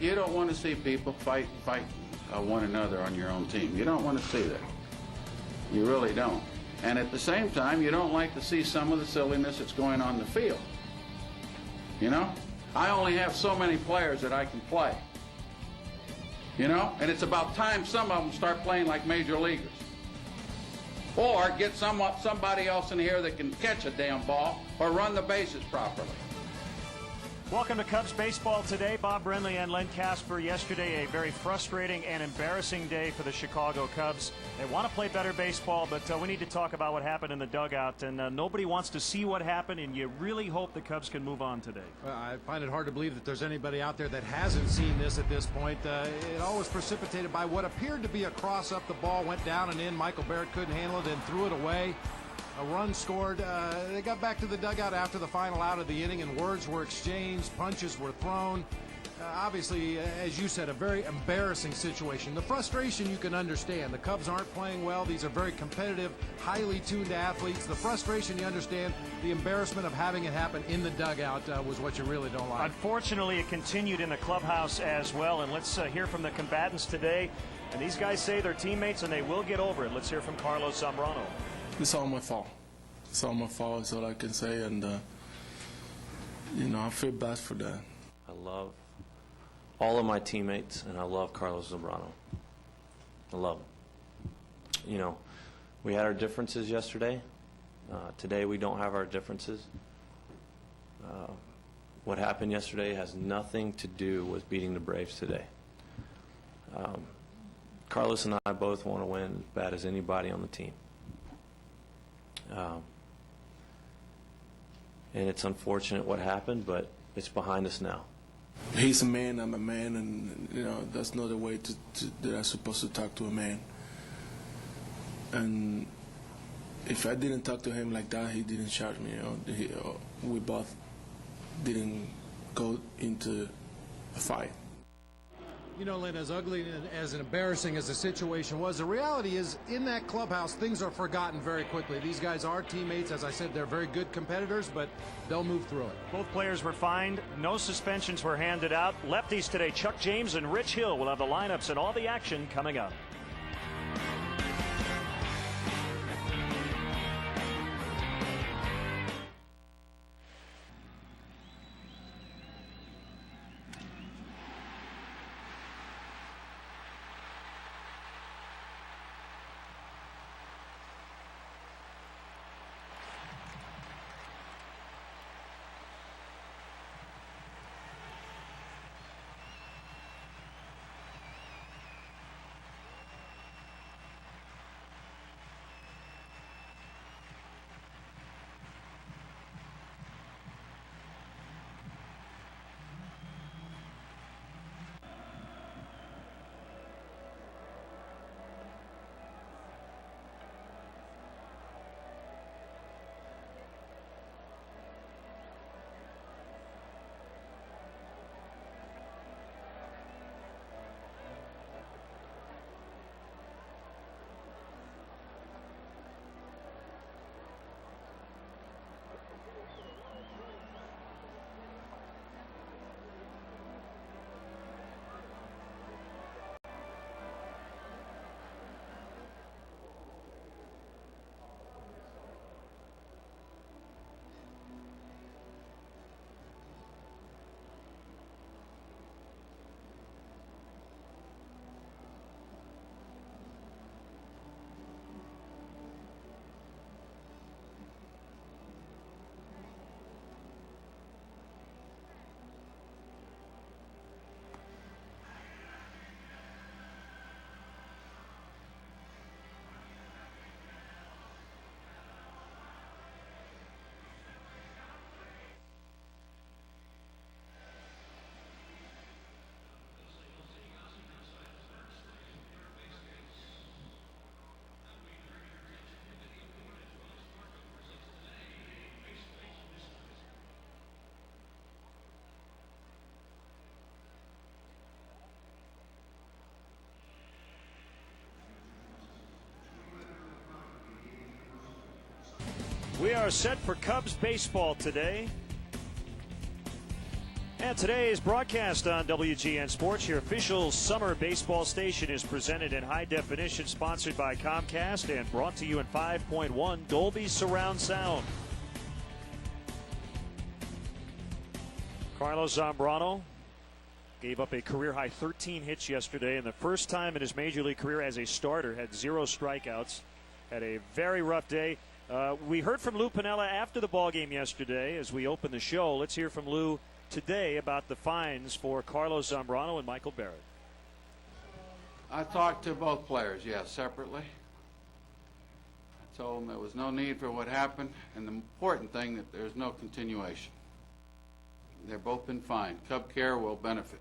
you don't want to see people fight one another on your own team. You don't want to see that. You really don't. And at the same time, you don't like to see some of the silliness that's going on the field. You know? I only have so many players that I can play. You know? And it's about time some of them start playing like major leaguers. Or get somebody else in here that can catch a damn ball or run the bases properly. Welcome to Cubs Baseball Today. Bob Brenly and Len Casper. Yesterday, a very frustrating and embarrassing day for the Chicago Cubs. They want to play better baseball, but we need to talk about what happened in the dugout. And nobody wants to see what happened, and you really hope the Cubs can move on today. Well, I find it hard to believe that there's anybody out there that hasn't seen this at this point. It all was precipitated by what appeared to be a cross up. The ball went down and in. Michael Barrett couldn't handle it and threw it away. A run scored. They got back to the dugout after the final out of the inning, and words were exchanged, punches were thrown. Obviously, as you said, a very embarrassing situation. The frustration you can understand. The Cubs aren't playing well. These are very competitive, highly tuned athletes. The frustration you understand. The embarrassment of having it happen in the dugout was what you really don't like. Unfortunately, it continued in the clubhouse as well. And let's hear from the combatants today. And these guys say they're teammates and they will get over it. Let's hear from Carlos Zambrano. It's all my fault. It's all my fault, is all I can say, and you know, I feel bad for that. I love all of my teammates, and I love Carlos Zambrano. I love him. You know, we had our differences yesterday. Today we don't have our differences. What happened yesterday has nothing to do with beating the Braves today. Carlos and I both want to win as bad as anybody on the team. And it's unfortunate what happened, but it's behind us now. He's a man, I'm a man, and you know, that's not the way that I'm supposed to talk to a man. And if I didn't talk to him like that, he didn't charge me. You know, we both didn't go into a fight. You know, Lynn, as ugly and as embarrassing as the situation was, the reality is in that clubhouse, things are forgotten very quickly. These guys are teammates. As I said, they're very good competitors, but they'll move through it. Both players were fined. No suspensions were handed out. Lefties today, Chuck James and Rich Hill will have the lineups and all the action coming up. We are set for Cubs baseball today. And today's broadcast on WGN Sports, your official summer baseball station, is presented in high definition, sponsored by Comcast, and brought to you in 5.1 Dolby Surround Sound. Carlos Zambrano gave up a career-high 13 hits yesterday, and the first time in his major league career as a starter, had 0 strikeouts. Had a very rough day. We heard from Lou Piniella after the ball game yesterday as we opened the show. Let's hear from Lou today about the fines for Carlos Zambrano and Michael Barrett. I talked to both players, yes, separately. I told them there was no need for what happened, and the important thing that there's no continuation. They've both been fined. Cub Care will benefit.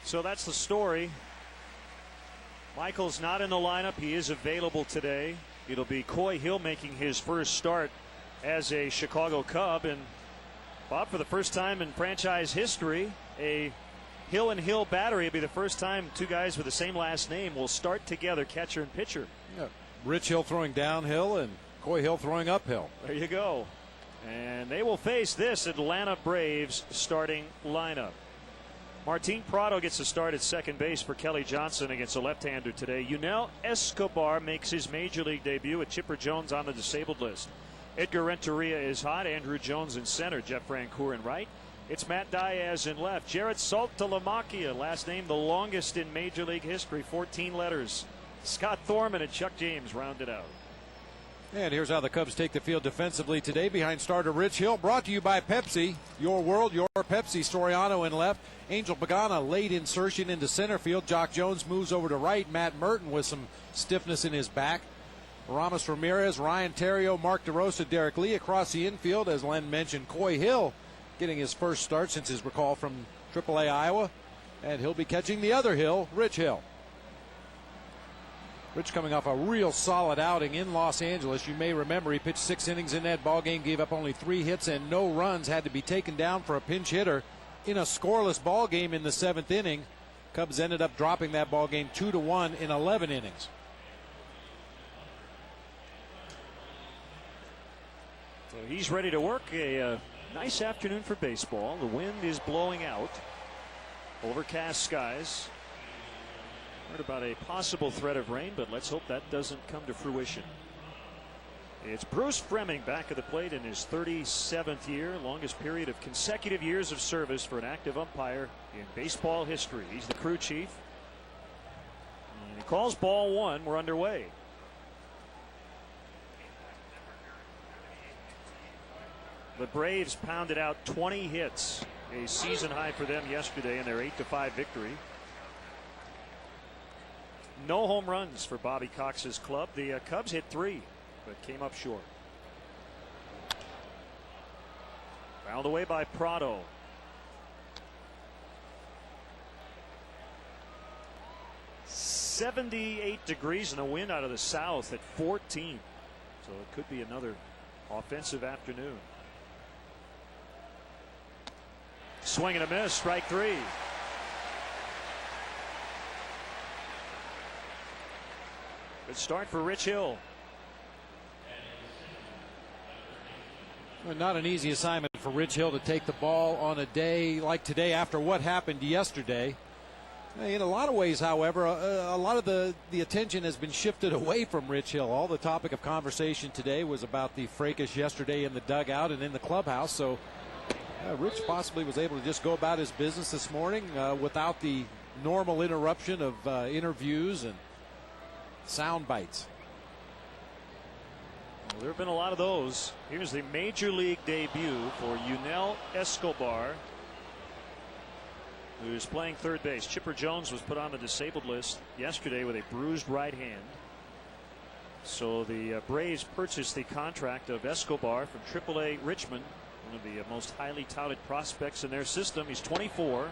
So that's the story. Michael's not in the lineup. He is available today. It'll be Coy Hill making his first start as a Chicago Cub. And Bob, for the first time in franchise history, a Hill and Hill battery will be the first time two guys with the same last name will start together, catcher and pitcher. Yeah. Rich Hill throwing downhill and Coy Hill throwing uphill. There you go. And they will face this Atlanta Braves starting lineup. Martin Prado gets a start at second base for Kelly Johnson against a left-hander today. Yunel Escobar makes his major league debut with Chipper Jones on the disabled list. Edgar Renteria is hot. Andrew Jones in center. Jeff Francoeur in right. It's Matt Diaz in left. Jared Saltalamacchia, last name the longest in major league history, 14 letters. Scott Thorman and Chuck James rounded out. And here's how the Cubs take the field defensively today behind starter Rich Hill. Brought to you by Pepsi. Your world, your Pepsi. Soriano in left. Angel Pagana late insertion into center field. Jock Jones moves over to right. Matt Merton with some stiffness in his back. Ramos Ramirez, Ryan Terrio, Mark DeRosa, Derek Lee across the infield. As Len mentioned, Coy Hill getting his first start since his recall from AAA Iowa. And he'll be catching the other Hill, Rich Hill. Rich coming off a real solid outing in Los Angeles. You may remember he pitched 6 innings in that ball game, gave up only 3 hits and no runs, had to be taken down for a pinch hitter in a scoreless ball game in the 7th inning. Cubs ended up dropping that ball game 2-1 in 11 innings. So he's ready to work. A nice afternoon for baseball. The wind is blowing out. Overcast skies. Heard about a possible threat of rain, but let's hope that doesn't come to fruition. It's Bruce Fremming back at the plate in his 37th year, longest period of consecutive years of service for an active umpire in baseball history. He's the crew chief. And he calls ball 1. We're underway. The Braves pounded out 20 hits, a season high for them yesterday in their 8-5 victory. No home runs for Bobby Cox's club. The Cubs hit 3, but came up short. Fouled away by Prado. .78 degrees in the wind out of the south at 14. So it could be another offensive afternoon. Swing and a miss, strike 3. Good start for Rich Hill. Well, not an easy assignment for Rich Hill to take the ball on a day like today after what happened yesterday. In a lot of ways, however, a lot of the attention has been shifted away from Rich Hill. All the topic of conversation today was about the fracas yesterday in the dugout and in the clubhouse. So Rich possibly was able to just go about his business this morning without the normal interruption of interviews and sound bites. Well, there have been a lot of those. Here's the major league debut for Yunel Escobar, who's playing third base. Chipper Jones was put on the disabled list yesterday with a bruised right hand. So the Braves purchased the contract of Escobar from AAA Richmond, one of the most highly touted prospects in their system. He's 24. And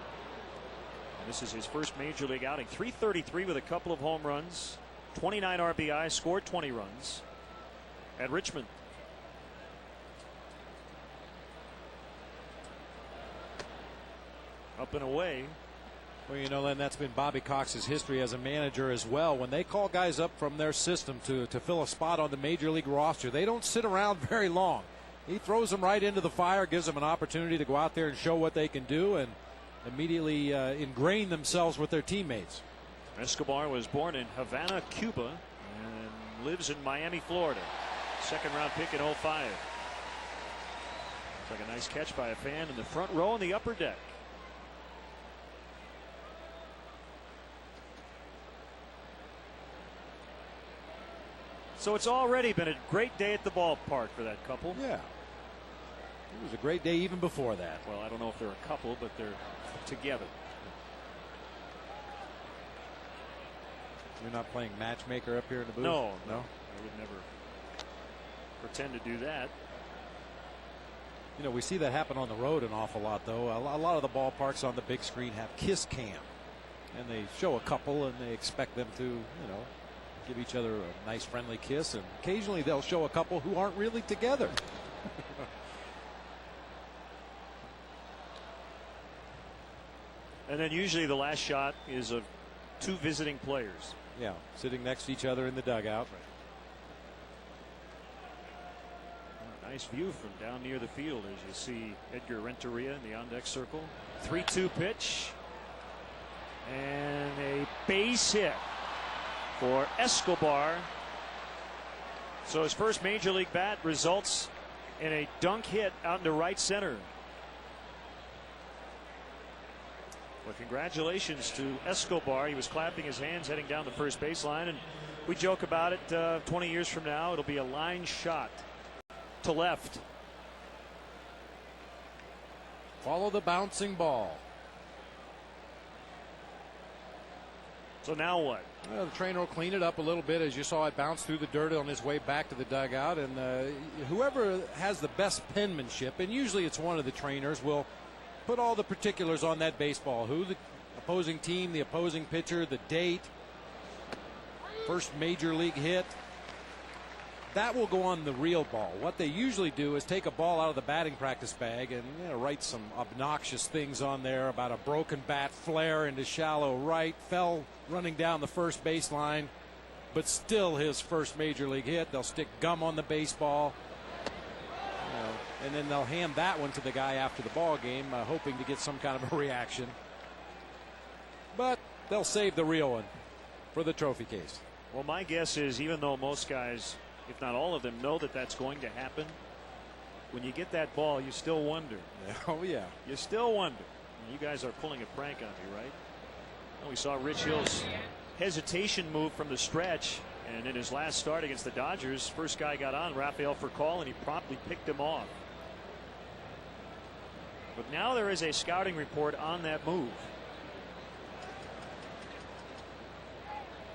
this is his first major league outing. .333 with a couple of home runs. 29 RBI, scored 20 runs at Richmond. Up and away. Well, you know, Len, that's been Bobby Cox's history as a manager as well. When they call guys up from their system to fill a spot on the major league roster, they don't sit around very long. He throws them right into the fire, gives them an opportunity to go out there and show what they can do and immediately ingrain themselves with their teammates. Escobar was born in Havana, Cuba, and lives in Miami, Florida. Second-round pick in 05. It's like a nice catch by a fan in the front row in the upper deck. So it's already been a great day at the ballpark for that couple. Yeah. It was a great day even before that. Well, I don't know if they're a couple, but they're together. You're not playing matchmaker up here in the booth? No. I would never pretend to do that. You know, we see that happen on the road an awful lot, though. A lot of the ballparks on the big screen have kiss cam, and they show a couple and they expect them to, you know, give each other a nice friendly kiss, and occasionally they'll show a couple who aren't really together. And then usually the last shot is of two visiting players. Yeah, sitting next to each other in the dugout. Nice view from down near the field as you see Edgar Renteria in the on-deck circle. 3-2 pitch. And a base hit for Escobar. So his first major league bat results in a dunk hit out into right center. Well, congratulations to Escobar. He was clapping his hands heading down the first baseline, and we joke about it 20 years from now it'll be a line shot to left. Follow the bouncing ball. So now what? Well, the trainer will clean it up a little bit, as you saw it bounce through the dirt on his way back to the dugout, and whoever has the best penmanship, and usually it's one of the trainers, will put all the particulars on that baseball. Who the opposing team, the opposing pitcher, the date, first major league hit. That will go on the real ball. What they usually do is take a ball out of the batting practice bag and write some obnoxious things on there about a broken bat, flare into shallow right, fell running down the first baseline, but still his first major league hit. They'll stick gum on the baseball. And then they'll hand that one to the guy after the ball game, hoping to get some kind of a reaction. But they'll save the real one for the trophy case. Well, my guess is, even though most guys, if not all of them, know that that's going to happen, when you get that ball, you still wonder. Oh, yeah. You still wonder. You guys are pulling a prank on me, right? Well, we saw Rich Hill's hesitation move from the stretch, and in his last start against the Dodgers, first guy got on, Rafael Furcal, and he promptly picked him off. But now there is a scouting report on that move.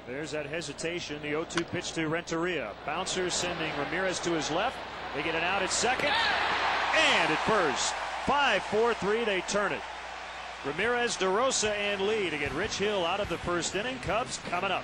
There's that hesitation. The 0-2 pitch to Renteria. Bouncer sending Ramirez to his left. They get it out at second and at first. 5-4-3, they turn it. Ramirez, DeRosa, and Lee to get Rich Hill out of the first inning. Cubs coming up.